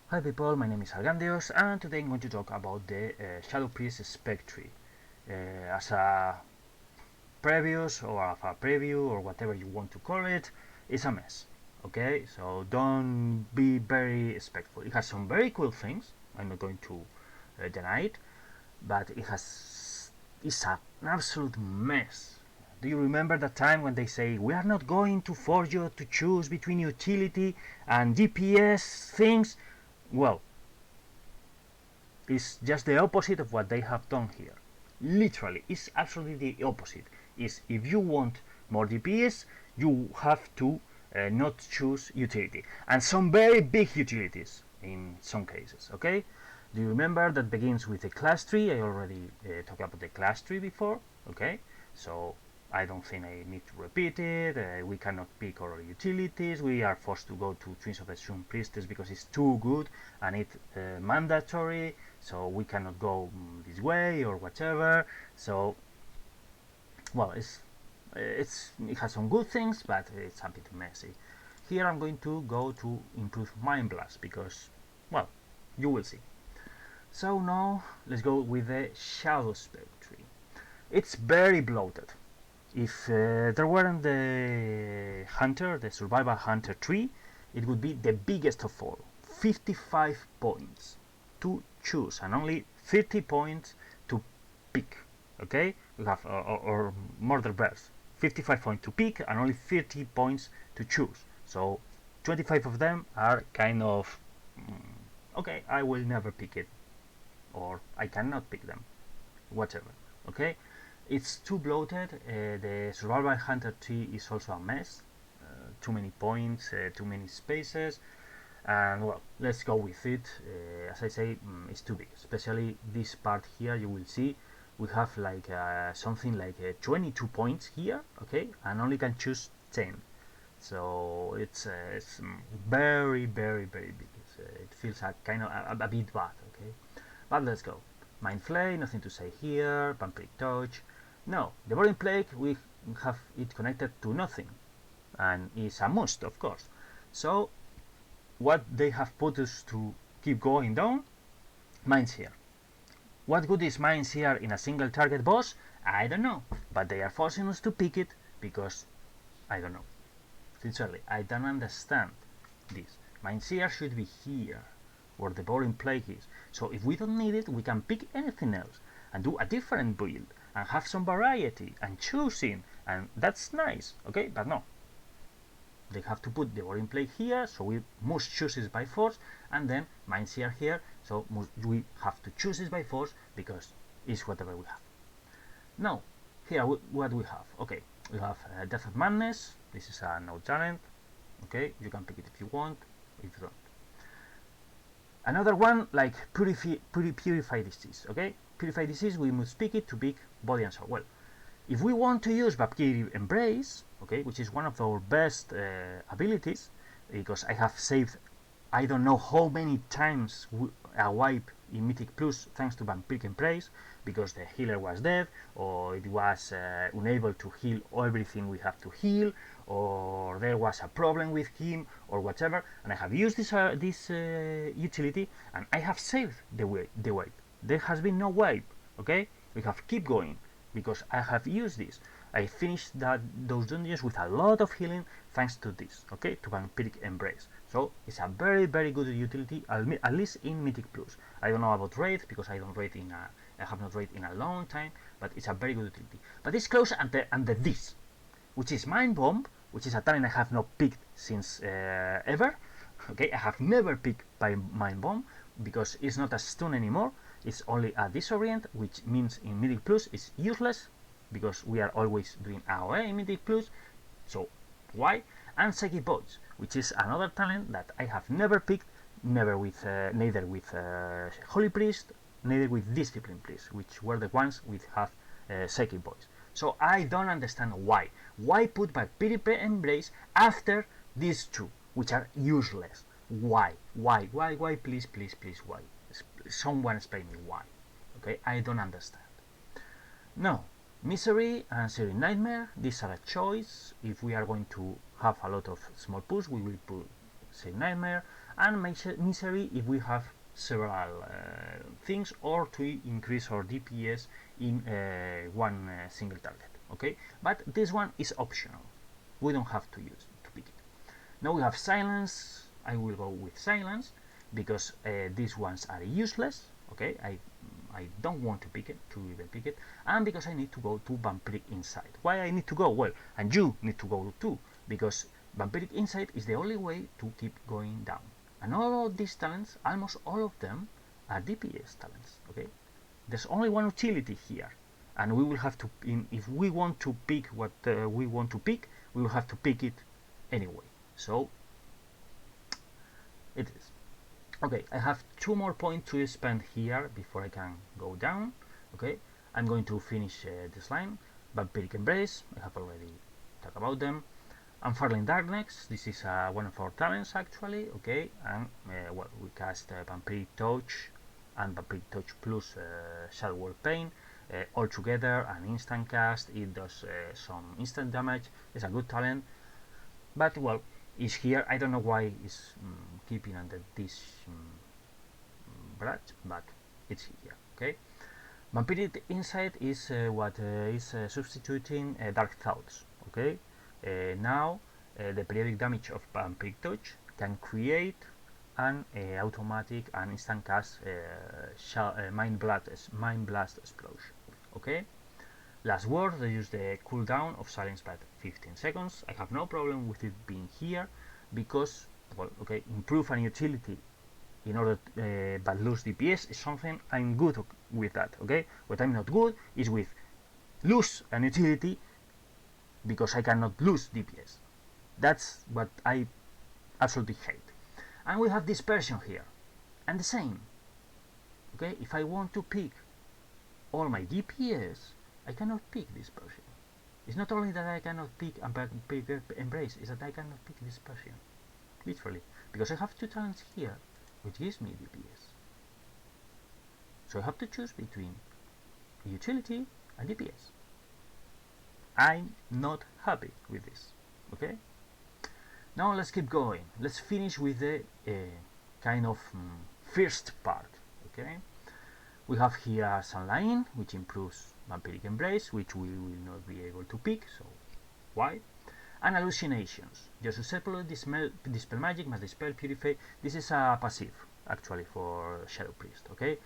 Hi people, my name is Argandios and today I'm going to talk about the Shadow Priest Spectre as a previous or a preview or whatever you want to call it. It's a mess, okay? So don't be very respectful. It has some very cool things, I'm not going to deny it, but it's an absolute mess. Do you remember the time when they say we are not going to force you to choose between utility and DPS things? Well, is just the opposite of what they have done here. Literally, it's absolutely the opposite. Is if you want more DPS, you have to not choose utility, and some very big utilities in some cases. Okay, do you remember that begins with the class tree? I already talked about the class tree before. Okay, so I don't think I need to repeat it. We cannot pick our utilities. We are forced to go to Twins of the Sun Priestess because it's too good and it's mandatory. So we cannot go this way or whatever. So, well, it has some good things, but it's a bit messy. Here I'm going to go to improve Mind Blast because, well, you will see. So now let's go with the Shadow Spectre. It's very bloated. If there weren't the hunter, the survival hunter tree, it would be the biggest of all. 55 points to choose and only 30 points to pick. Okay, we have or murder bears. 55 points to pick and only 30 points to choose. So 25 of them are kind of okay. I will never pick it, or I cannot pick them, whatever. Okay, it's too bloated. The survival hunter tree is also a mess. Too many points, too many spaces, and well, let's go with it. As I say, it's too big. Especially this part here, you will see we have like something like 22 points here. Okay, and only can choose 10. So it's very very big. It feels kind of a bit bad. Okay, but let's go. Mind Flay, nothing to say here. Vampiric Touch. No, the Boring Plague, we have it connected to nothing. And it's a must, of course. So, what they have put us to keep going down? Mines here. What good is mines here in a single target boss? I don't know. But they are forcing us to pick it because I don't know. Sincerely, I don't understand this. Mines here should be here, where the Boring Plague is. So if we don't need it, we can pick anything else and do a different build and have some variety and choosing, and that's nice. Okay, but no, they have to put the Boring Plague here, so we must choose it by force, and then mines here, so we have to choose it by force because it's whatever we have. Now, here what we have? Okay, we have Death of Madness. This is a no talent. Okay, you can pick it if you want, if you don't. Another one like Purify Disease. Okay, Purify Disease, we must pick it to pick Body and Soul. Well, if we want to use Vampiric Embrace, okay, which is one of our best abilities, because I have saved I don't know how many times a wipe in Mythic Plus thanks to Vampiric Embrace, because the healer was dead, or it was unable to heal everything we have to heal, or there was a problem with him, or whatever, and I have used this utility, and I have saved the wipe. There has been no wipe, okay? We have keep going, because I have used this. I finished those dungeons with a lot of healing thanks to this, okay, to Vampiric Embrace. So it's a very good utility, at least in Mythic Plus. I don't know about Wraith because I have not raid in a long time, but it's a very good utility. But it's close under this, which is Mind Bomb, which is a talent I have not picked since ever. Okay, I have never picked by Mind Bomb because it's not a stun anymore. It's only a disorient, which means in Mythic Plus it's useless because we are always doing AOE in Mythic Plus. So why? And Psychic Voice, which is another talent that I have never picked, neither with Holy Priest, neither with Discipline Priest, which were the ones which have Psychic Voice. So I don't understand why. Why put Vampiric Embrace after these two, which are useless? Why? Please, why? Someone explain me why. Okay, I don't understand. No, Misery and Searing Nightmare, these are a choice. If we are going to have a lot of small push, we will put save nightmare, and misery if we have several things, or to increase our DPS in one single target. Okay, but this one is optional. We don't have to pick it. Now we have silence. I will go with silence because these ones are useless. Okay, I don't want to even pick it, and because I need to go to Vampiric Insight. Why I need to go? Well, and you need to go too, because Vampiric Insight is the only way to keep going down. And all of these talents, almost all of them, are DPS talents. Okay, there's only one utility here, and we will have to, if we want to pick what we want to pick, we will have to pick it anyway. So it is. Okay, I have 2 more points to spend here before I can go down. Okay, I'm going to finish this line. Vampiric Embrace, I have already talked about them. Unfurling Darkness, this is one of our talents actually. Okay, and well, we cast Vampiric Touch and Vampiric Touch plus Shadow Wall Pain all together, an instant cast. It does some instant damage. It's a good talent, but well, is here. I don't know why it's keeping under this branch, but it's here. Okay, Vampiric Insight is what is substituting Dark Thoughts. Okay, now the periodic damage of Vampiric Touch can create an automatic and instant cast Mind Blast Explosion. Okay. Last word, they use the cooldown of silence by 15 seconds. I have no problem with it being here because, well, okay, improve an utility in order but lose DPS is something I'm good with that. Okay, what I'm not good is with lose an utility because I cannot lose DPS. That's what I absolutely hate. And we have dispersion here, and the same. Okay, if I want to pick all my DPS, I cannot pick dispersion. It's not only that I cannot pick Embrace, it's that I cannot pick dispersion. Literally. Because I have 2 talents here, which gives me DPS. So I have to choose between utility and DPS. I'm not happy with this. Okay? Now let's keep going. Let's finish with the kind of first part. Okay? We have here Sunlight, which improves Vampiric Embrace, which we will not be able to pick, so why? And Hallucinations. Your susceptible dispel magic must dispel purify. This is a passive actually for Shadow Priest, okay?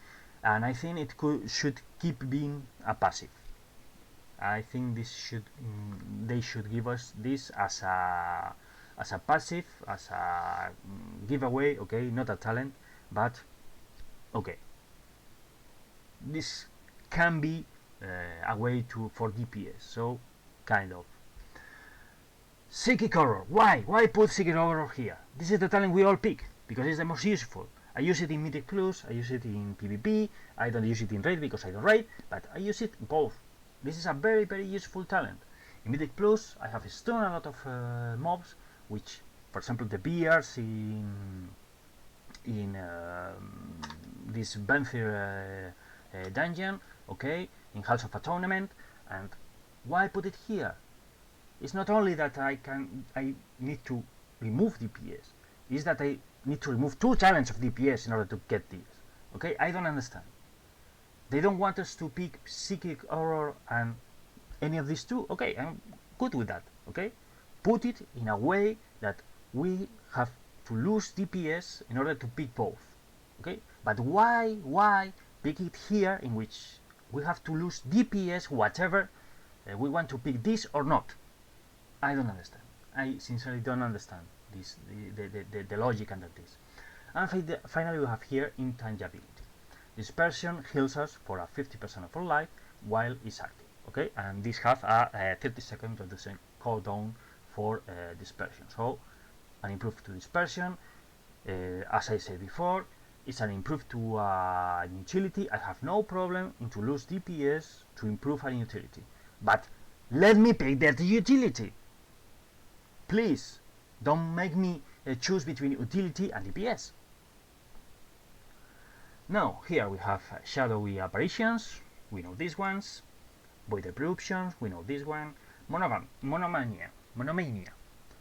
And I think it should keep being a passive. I think this should they should give us this as a passive, as a giveaway, okay? Not a talent, but okay. This can be a way for DPS, so kind of. Psychic Horror. Why put Psychic Horror here? This is the talent we all pick because it's the most useful. I use it in Mythic Plus, I use it in PvP, I don't use it in Raid because I don't raid, but I use it both. This is a very, very useful talent. In Mythic Plus, I have stunned a lot of mobs, which, for example, the bears in this Benfir dungeon, okay, in House of Atonement. And why put it here? It's not only that I need to remove DPS, it's that I need to remove 2 talents of DPS in order to get this. Okay, I don't understand. They don't want us to pick Psychic Horror and any of these 2. Okay, I'm good with that. Okay, put it in a way that we have to lose DPS in order to pick both. Okay, but why pick it here in which we have to lose DPS whatever we want to pick this or not? I don't understand. I sincerely don't understand this, the logic under this. And finally we have here Intangibility. Dispersion heals us for a 50% of our life while it's active. Okay, and this has a 30-second reducing cooldown for dispersion. So an improve to dispersion, as I said before, it's an improve to an utility. I have no problem in to lose DPS to improve an utility, but let me pick that utility. Please don't make me choose between utility and DPS. Now here we have shadowy apparitions, we know these ones. Void eruptions, we know this one. Monomania.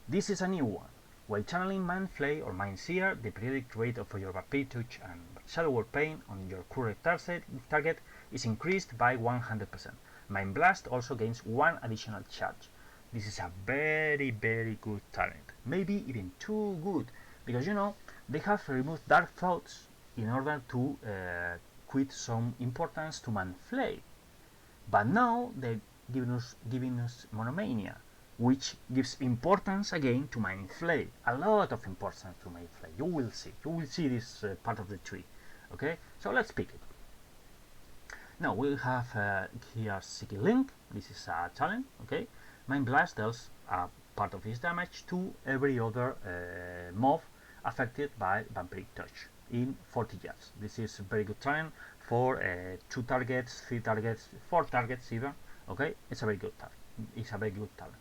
This is a new one. While channeling Mind Flay or Mind Seer, the periodic rate of your Vampiric Touch and Shadow Word Pain on your current target is increased by 100%. Mind Blast also gains 1 additional charge. This is a very good talent. Maybe even too good, because you know, they have removed Dark Thoughts in order to quit some importance to Mind Flay. But now they're giving us Monomania, which gives importance again to Mind Flay. A lot of importance to Mind Flay. You will see this part of the tree. Okay, so let's pick it. Now we have here Psychic Link. This is a challenge. Okay, Mind Blast deals a part of his damage to every other mob affected by Vampiric Touch in 40 yards. This is a very good challenge for 2 targets, 3 targets, 4 targets even. Okay, it's a very good talent. It's a very good talent.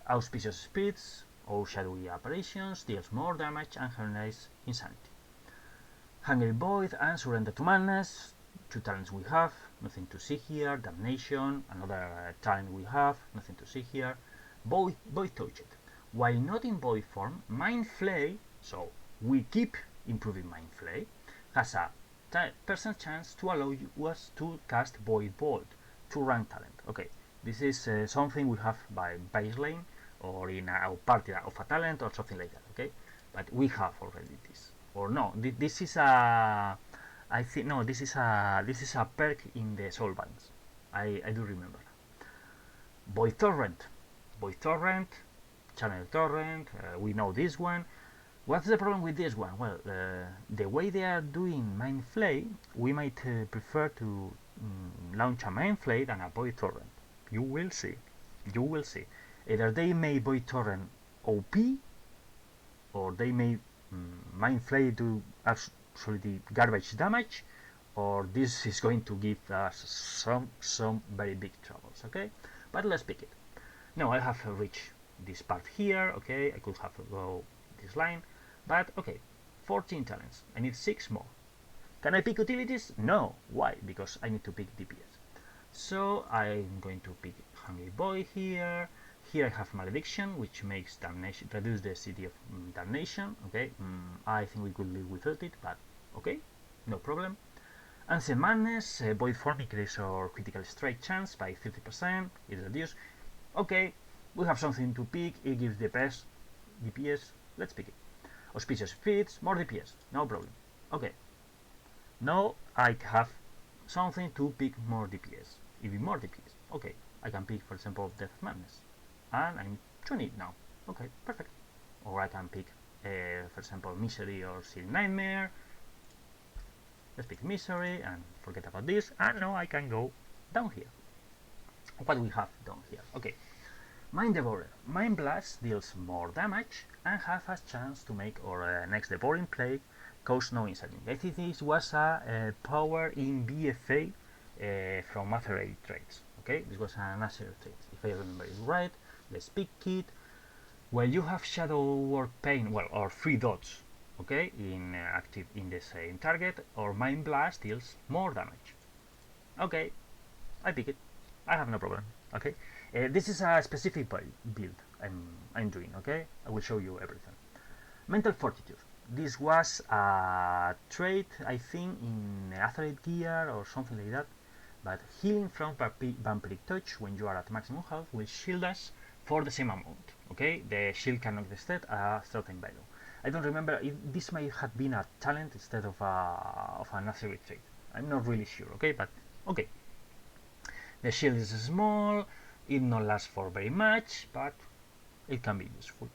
Auspicious Spirits or Shadowy Apparitions deals more damage and harness Insanity. Hungry Void and Surrender to Madness, 2 talents we have, nothing to see here. Damnation, another talent we have, nothing to see here. Void Touched. While not in Void form, Mind Flay, so we keep improving Mind Flay, has a 10% chance to allow us to cast Void Bolt, 2 rank talent. Okay, this is something we have by baseline or in a party of a talent or something like that. Okay, but we have already this. Or no, this is a, I think no, this is a perk in the soul bands. I do remember. Void Torrent, Channel Torrent. We know this one. What's the problem with this one? Well, the way they are doing Mind Flay, we might prefer to launch a Mind Flay than a Void Torrent. You will see. Either they may Void Torrent OP, or they may Mind Flay do absolutely garbage damage, or this is going to give us some very big troubles. Okay, but let's pick it. Now I have reached this part here. Okay, I could have go this line, but okay, 14 talents. I need 6 more. Can I pick utilities? No. Why? Because I need to pick DPS. So I'm going to pick Hungry Boy here. Here I have Malediction, which makes damnation, reduce the CD of damnation. Okay, I think we could live without it, but okay, no problem. Ancient Madness, Void Form increase or critical strike chance by 50%. It's reduced. Okay, we have something to pick. It gives the best DPS. Let's pick it. Auspicious Spirits, more DPS. No problem. Okay. Now I have something to pick more DPS. Even more DPS. Okay, I can pick, for example, Death Madness. And I'm 20 now. Okay, perfect. Or I can pick, for example, Misery or Silly Nightmare. Let's pick Misery and forget about this. And now I can go down here. What we have down here? Okay, Mind Devourer. Mind Blast deals more damage and have a chance to make our next Devouring Plague cause no insanity. I think this was a power in BFA from Affiliate Traits. Okay, this was an Affiliate trait, if I remember it right. Let's pick it. Well, you have Shadow Word Pain, well, or 3 dots, okay, in active in the same target, or Mind Blast deals more damage. Okay, I pick it. I have no problem. Okay, this is a specific build I'm doing. Okay, I will show you everything. Mental Fortitude. This was a trait, I think, in Athlete Gear or something like that. But healing from Vampiric Touch when you are at maximum health will shield us for the same amount. Okay, the shield cannot instead a certain value. I don't remember if this might have been a talent instead of an athlete trait. I'm not really sure. Okay, but okay. The shield is small. It not lasts for very much, but it can be useful.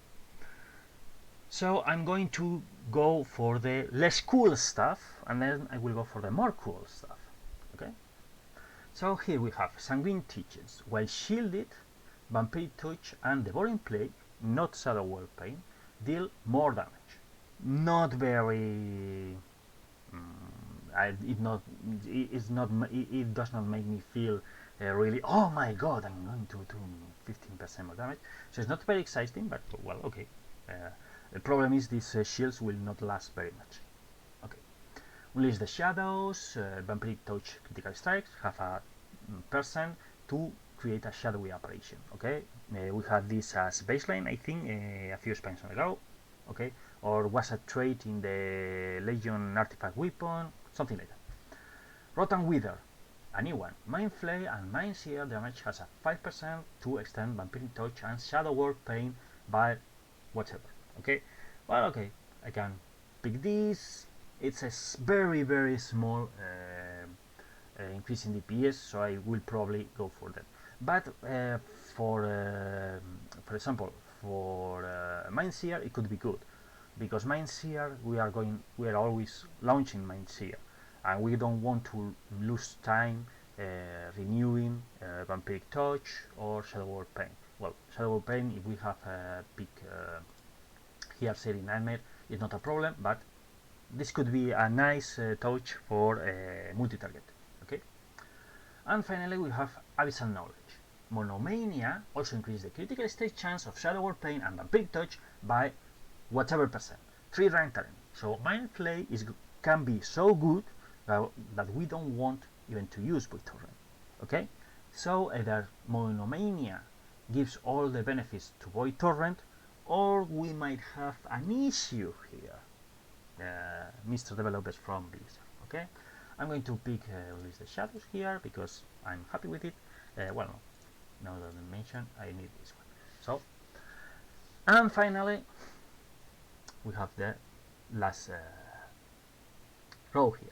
So I'm going to go for the less cool stuff, and then I will go for the more cool stuff. Okay. So here we have Sanguine Teachings. While shielded, Vampiric Touch and Devouring Plague, not Shadow Word Pain, deal more damage. Not very. It does not make me feel really. Oh my God! I'm going to do 15% more damage. So it's not very exciting, but well, okay. The problem is these shields will not last very much. Okay. Release the Shadows. Vampiric Touch critical strikes have a percent to create a shadowy apparition. Okay, we had this as baseline, I think, a few expansions ago. okay, or was a trait in the Legion artifact weapon, something like that. Rot and Wither, a new one. Mind Flay and Mind Sear damage has a 5% to extend Vampiric Touch and Shadow Word Pain by whatever. Okay, well, okay, I can pick this. It's a very very small increase in DPS, so I will probably go for that. But for example, for Mind Sear, it could be good because Mind Sear we are always launching Mind Sear, and we don't want to lose time renewing Vampiric Touch or Shadow Word Pain. Well, Shadow Word Pain, if we have a big here Searing Nightmare, it's not a problem, but this could be a nice touch for multi-target. Okay, and finally we have Abyssal Knowledge. Monomania also increases the critical stage chance of Shadow Word Pain and Vampiric Touch by whatever percent. 3 rank talent. So Mind Flay can be so good that we don't want even to use Void Torrent. Okay, so either Monomania gives all the benefits to Void Torrent, or we might have an issue here. Mr. Developers from Blizzard. Okay, I'm going to pick Release the Shadows here because I'm happy with it. Well, no, now that I mention, I need this one. So, and finally, we have the last row here.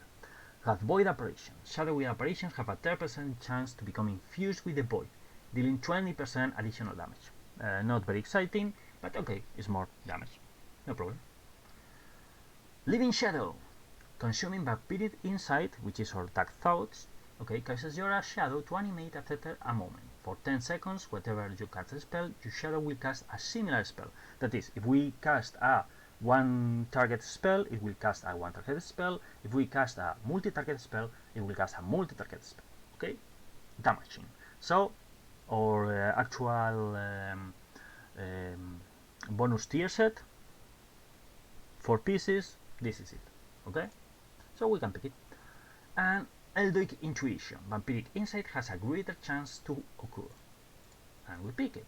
We have Void Apparitions. Shadowy apparitions have a 10% chance to become infused with the Void, dealing 20% additional damage. Not very exciting, but okay, it's more damage. No problem. Living Shadow. Consuming Vampiric Insight, which is our Dark Thoughts, okay, causes your shadow to animate after a moment. For 10 seconds, whenever you cast a spell, your shadow will cast a similar spell. That is, if we cast a one target spell, it will cast a one target spell. If we cast a multi-target spell, it will cast a multi-target spell. Okay, damaging. So our actual bonus tier set, 4 pieces. This is it. Okay, so we can pick it. And Eldoic Intuition. Vampiric Insight has a greater chance to occur, and we pick it.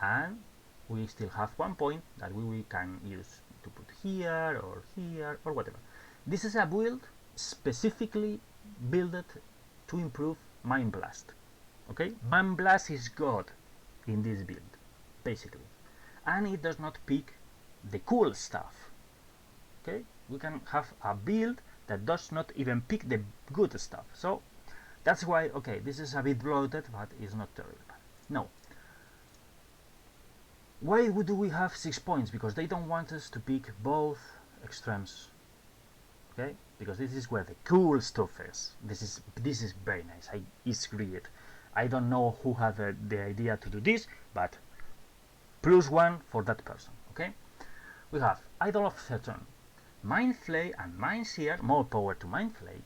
And we still have 1 point that we can use to put here or whatever. This is a build specifically built to improve Mind Blast. Okay, Mind Blast is God in this build, basically, and it does not pick the cool stuff. Okay, we can have a build that does not even pick the good stuff. So that's why, okay, this is a bit bloated, but it's not terrible. No. Why do we have 6 points? Because they don't want us to pick both extremes. Okay, because this is where the cool stuff is. This is very nice. It's great. I don't know who had the idea to do this, but +1 for that person. Okay, we have Idol of Saturn. Mind Flay and Mind Sear, more power to Mind Flay,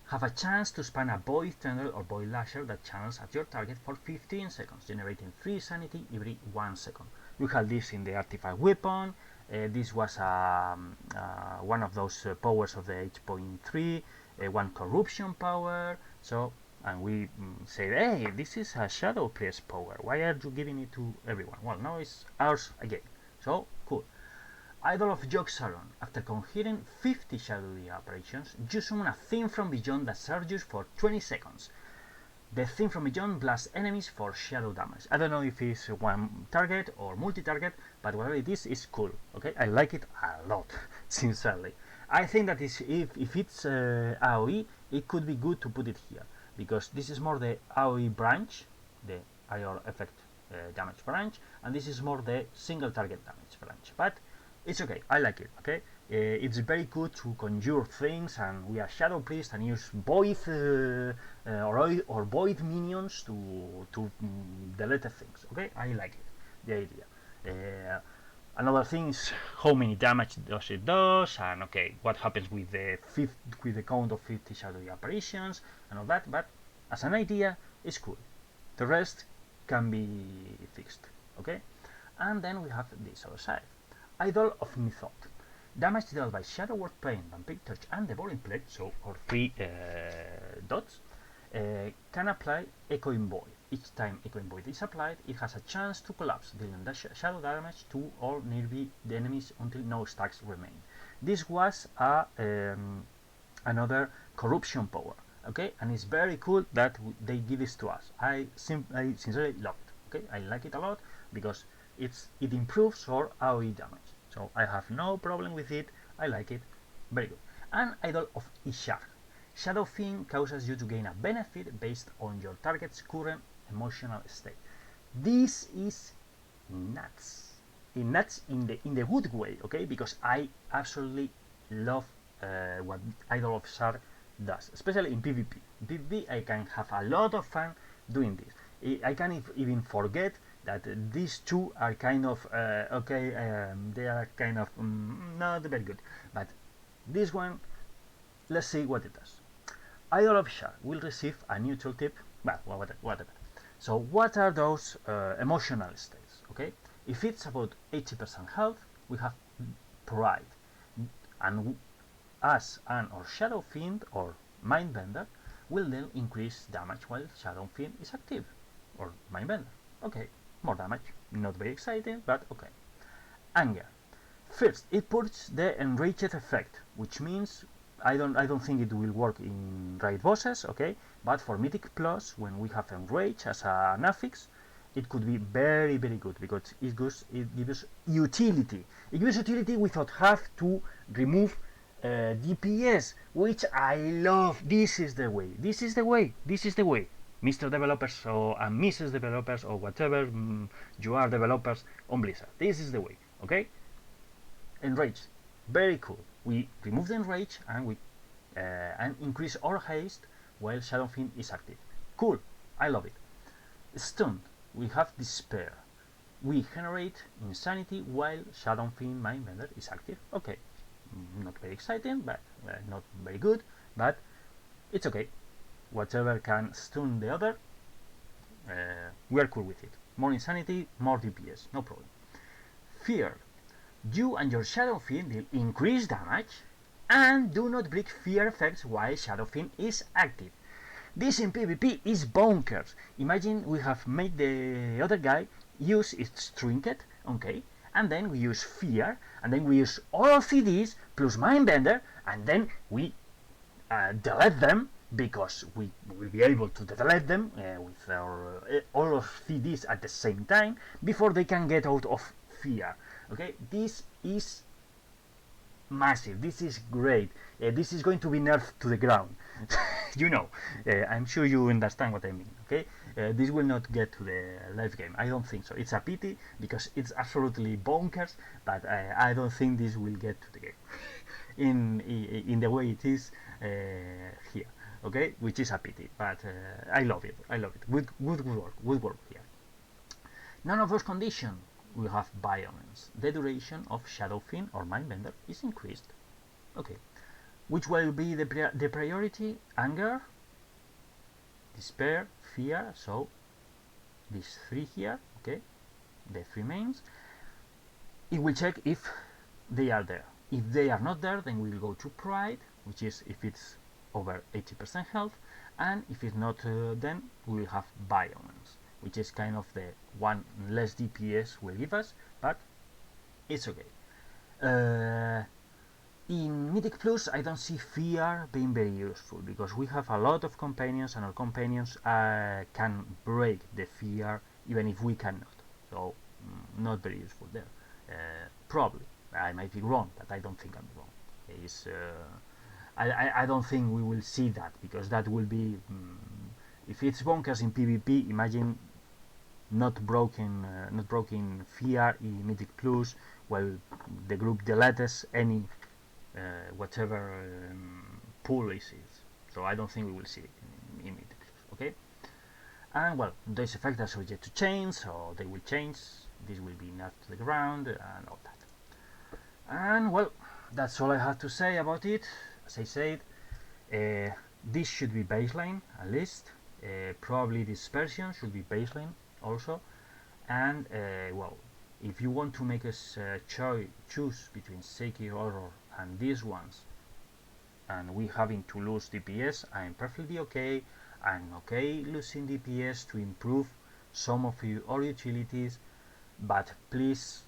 have a chance to spam a Void Tendril or Void Lasher that channels at your target for 15 seconds, generating 3 sanity every 1 second. We have this in the artifact weapon. This was one of those powers of the H.3, one corruption power. So, and we say, hey, this is a Shadow Priest power. Why are you giving it to everyone? Well, now it's ours again. So, cool. Idol of Yogg-Saron. After conjuring 50 shadowy apparitions, you summon a Theme from Beyond that surges for 20 seconds. The Theme from Beyond blasts enemies for shadow damage. I don't know if it's one target or multi-target, but whatever it is cool. Okay, I like it a lot, sincerely. I think that if it's AoE, it could be good to put it here, because this is more the AoE branch, the IR effect damage branch, and this is more the single target damage branch. But it's okay, I like it. Okay, it's very good to conjure things, and we are Shadow Priest and use Void or Void minions to delete things. Okay, I like it, the idea. Another thing is how many damage does it does, and okay, what happens with the count of 50 shadowy apparitions and all that. But as an idea, it's cool. The rest can be fixed. Okay, and then we have this other side. Idol of Mythod. Damage dealt by Shadow Word Pain, Vampiric Touch, and Devouring Plague, so our 3 dots, can apply Echoing Void. each time Echoing Void is applied, it has a chance to collapse, dealing shadow damage to all nearby enemies until no stacks remain. This was another corruption power, okay, and it's very cool that they give this to us. I sincerely love it. Okay, I like it a lot because it improves our AoE damage, so I have no problem with it. I like it, very good. And Idol of Ishar. Shadow Fiend causes you to gain a benefit based on your target's current emotional state. This is nuts. Nuts in the good way, okay? Because I absolutely love what Idol of Ishar does, especially in PvP. In PvP, I can have a lot of fun doing this. I can even forget that these two are kind of okay. They are kind of not very good, but this one, let's see what it does. Idol of Ishar will receive a new tooltip. Well, whatever. So, what are those emotional states? Okay, if it's about 80% health, we have Pride, and us and our Shadow Fiend or Mindbender will then increase damage while Shadow Fiend is active, or Mindbender. Okay, more damage. Not very exciting, but okay. Anger. First, it puts the enraged effect, which means I don't think it will work in raid bosses, okay? But for Mythic Plus, when we have Enrage as an affix, it could be very good because it gives utility. It gives utility without have to remove DPS, which I love. This is the way. This is the way. This is the way. Mr. Developers or Mrs. Developers or whatever you are developers on Blizzard. This is the way, okay? Enrage, very cool. We remove the enrage and we and increase our haste while Shadow Fiend is active. Cool, I love it. Stun, we have Despair. We generate insanity while Shadow Fiend Mindbender is active. Okay, not very exciting, but not very good, but it's okay. Whatever can stun the other, we're cool with it. More insanity, more DPS, no problem. Fear. You and your Shadow Fiend deal increased damage and do not break fear effects while Shadow Fiend is active. This in PvP is bonkers. Imagine we have made the other guy use its trinket, okay, and then we use fear, and then we use all of CDs plus Mindbender, and then we delete them because we will be able to delete them with our all of CDs at the same time before they can get out of fear. Okay, this is massive. This is great. This is going to be nerfed to the ground. You know, I'm sure you understand what I mean. Okay, this will not get to the live game. I don't think so. It's a pity because it's absolutely bonkers, but I don't think this will get to the game in the way it is here. Okay, which is a pity, but I love it. I love it. Good work here. None of those conditions we have violence. The duration of Shadow Fiend or Mindbender is increased. Okay. Which will be the priority? Anger, despair, fear. So these three here, okay, the three mains. It will check if they are there. If they are not there, then we will go to Pride, which is if it's over 80% health, and if it's not, then we will have violence, which is kind of the one less DPS will give us, but it's okay. In Mythic Plus, I don't see fear being very useful because we have a lot of companions, and our companions can break the fear even if we cannot. So, not very useful there. Probably, I might be wrong, but I don't think I'm wrong. I don't think we will see that because that will be if it's bonkers in PvP. Imagine not broken fear in Mythic Plus, while the group deletes any whatever pool is. So I don't think we will see it in Mythic Plus. Okay, and well, those effects are subject to change, so they will change. This will be nerfed to the ground and all that. And well, that's all I have to say about it. As I said, this should be baseline at least. Probably dispersion should be baseline also. And well, if you want to make us choose between Seiki Horror and these ones, and we having to lose DPS, I'm perfectly okay. and okay, losing DPS to improve some of your utilities, but please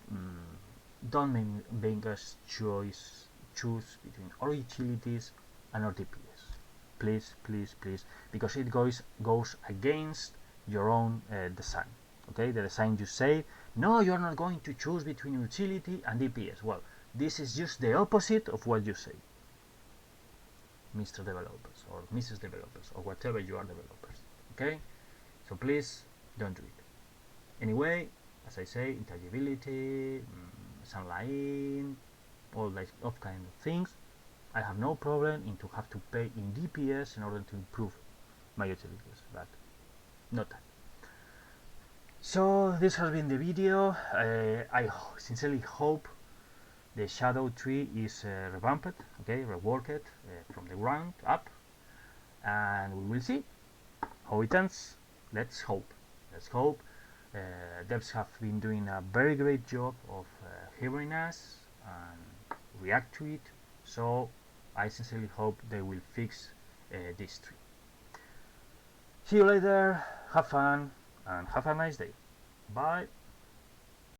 don't make us choose between our utilities and our DPS. Please, please, please, because it goes against your own design. Okay, the design you say, no, you're not going to choose between utility and DPS. Well, this is just the opposite of what you say, Mr. Developers or Mrs. Developers or whatever you are developers. Okay, so please don't do it. Anyway, as I say, intangibility, sunlight, all that of kind of things, I have no problem in to have to pay in DPS in order to improve my utilities, but not that. So this has been the video. I sincerely hope the shadow tree is revamped, okay, reworked from the ground up, and we will see how it ends. Let's hope. Let's hope. Devs have been doing a very great job of hearing us and react to it. So I sincerely hope they will fix this tree. See you later. Have fun and have a nice day. Bye.